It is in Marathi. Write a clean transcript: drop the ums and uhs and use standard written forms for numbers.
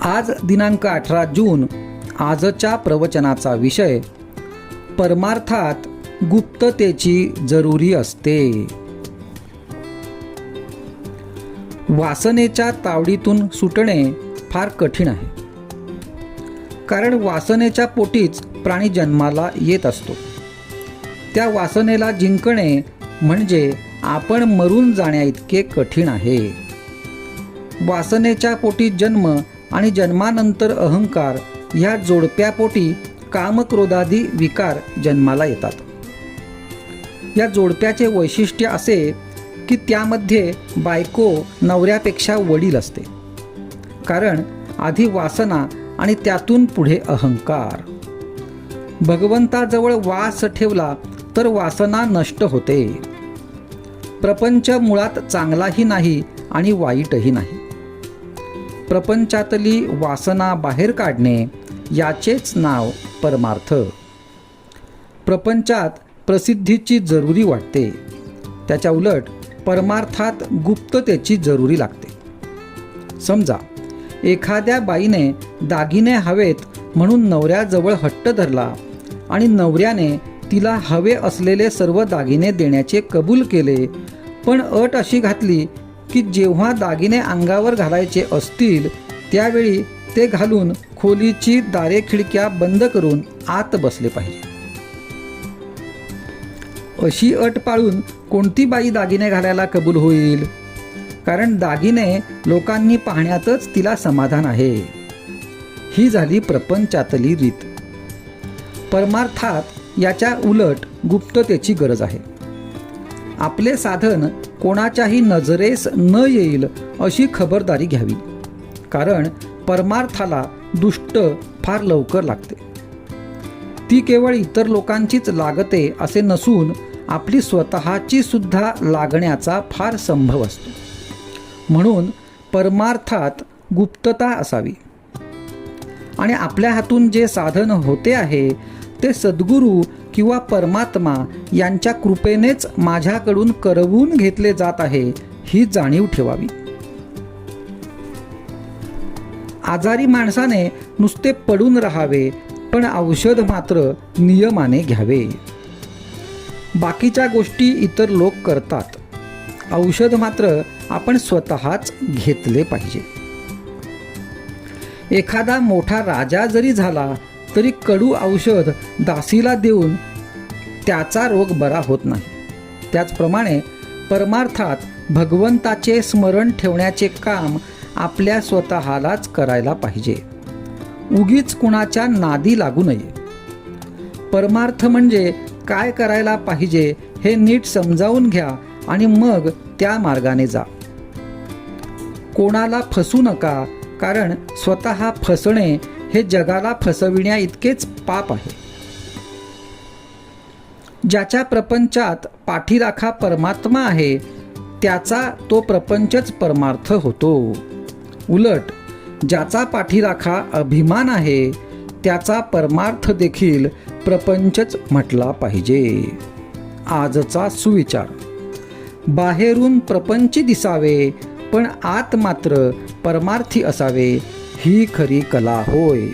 आज दिनांक 18 जून. आजच्या प्रवचनाचा विषय परमार्थात गुप्ततेची जरुरी असते. वासनेच्या तावडीतून सुटणे फार कठीण आहे, कारण वासनेच्या पोटीच प्राणी जन्माला येत असतो. त्या वासनेला जिंकणे म्हणजे आपण मरून जाण्याइतके कठीण आहे. वासनेच्या पोटी जन्म आणि जन्मानंतर अहंकार ह्या जोडप्यापोटी कामक्रोधादी विकार जन्माला येतात. या जोडप्याचे वैशिष्ट्य असे की त्यामध्ये बायको नवऱ्यापेक्षा वडील असते, कारण आधी वासना आणि त्यातून पुढे अहंकार. भगवंताजवळ वास ठेवला तर वासना नष्ट होते. प्रपंच मुळात चांगलाही नाही आणि वाईटही नाही. प्रपंचातली वासना बाहेर काढणे याचेच नाव परमार्थ. प्रपंचात प्रसिद्धीची जरुरी वाटते, त्याच्या उलट परमार्थात गुप्ततेची जरुरी लागते. समजा एखाद्या बाईने दागिने हवेत म्हणून नवऱ्याजवळ हट्ट धरला आणि नवऱ्याने तिला हवे असलेले सर्व दागिने देण्याचे कबूल केले, पण अट अशी घातली की जेव्हा दागिने अंगावर घालायचे असतील त्यावेळी ते घालून खोलीची दारे खिडक्या बंद करून आत बसले पाहिजे. अशी अट पाळून कोणती बाई दागिने घालायला कबूल होईल? कारण दागिने लोकांनी पाहण्यातच तिला समाधान आहे. ही झाली प्रपंचातली रीत. परमार्थात याच्या उलट गुप्ततेची गरज आहे. आपले साधन कोणाच्याही नजरेस न येईल अशी खबरदारी घ्यावी, कारण परमार्थाला दुष्ट फार लवकर लागते. ती केवळ इतर लोकांचीच लागते असे नसून आपली स्वतःची सुद्धा लागण्याचा फार संभव असतो. म्हणून परमार्थात गुप्तता असावी. आणि आपल्या हातून जे साधन होते आहे ते सद्गुरू किंवा परमात्मा यांच्या कृपेनेच माझ्याकडून करवून घेतले जात आहे, ही जाणीव ठेवावी. आजारी माणसाने नुसते पडून राहावे, पण औषध मात्र नियमाने घ्यावे. बाकीच्या गोष्टी इतर लोक करतात, औषध मात्र आपण स्वतःच घेतले पाहिजे. एखादा मोठा राजा जरी झाला तरी कडू औषध दासीला देऊन त्याचा रोग बरा होत नाही. त्याचप्रमाणे परमार्थात भगवंताचे स्मरण ठेवण्याचे काम आपल्या स्वतःलाच करायला पाहिजे. उगीच कुणाच्या नादी लागू नये. परमार्थ म्हणजे काय करायला पाहिजे हे नीट समजावून घ्या आणि मग त्या मार्गाने जा. कोणाला फसू नका, कारण स्वतः फसणे हे जगाला फसविण्या इतकेच पाप आहे. ज्याच्या प्रपंचात पाठीराखा परमात्मा आहे त्याचा तो प्रपंचच परमार्थ होतो. उलट ज्याचा पाठीराखा अभिमान आहे त्याचा परमार्थ देखील प्रपंचच म्हटला पाहिजे. आजचा सुविचार: बाहेरून प्रपंची दिसावे पण आत मात्र परमार्थी असावे, ही खरी कला होय.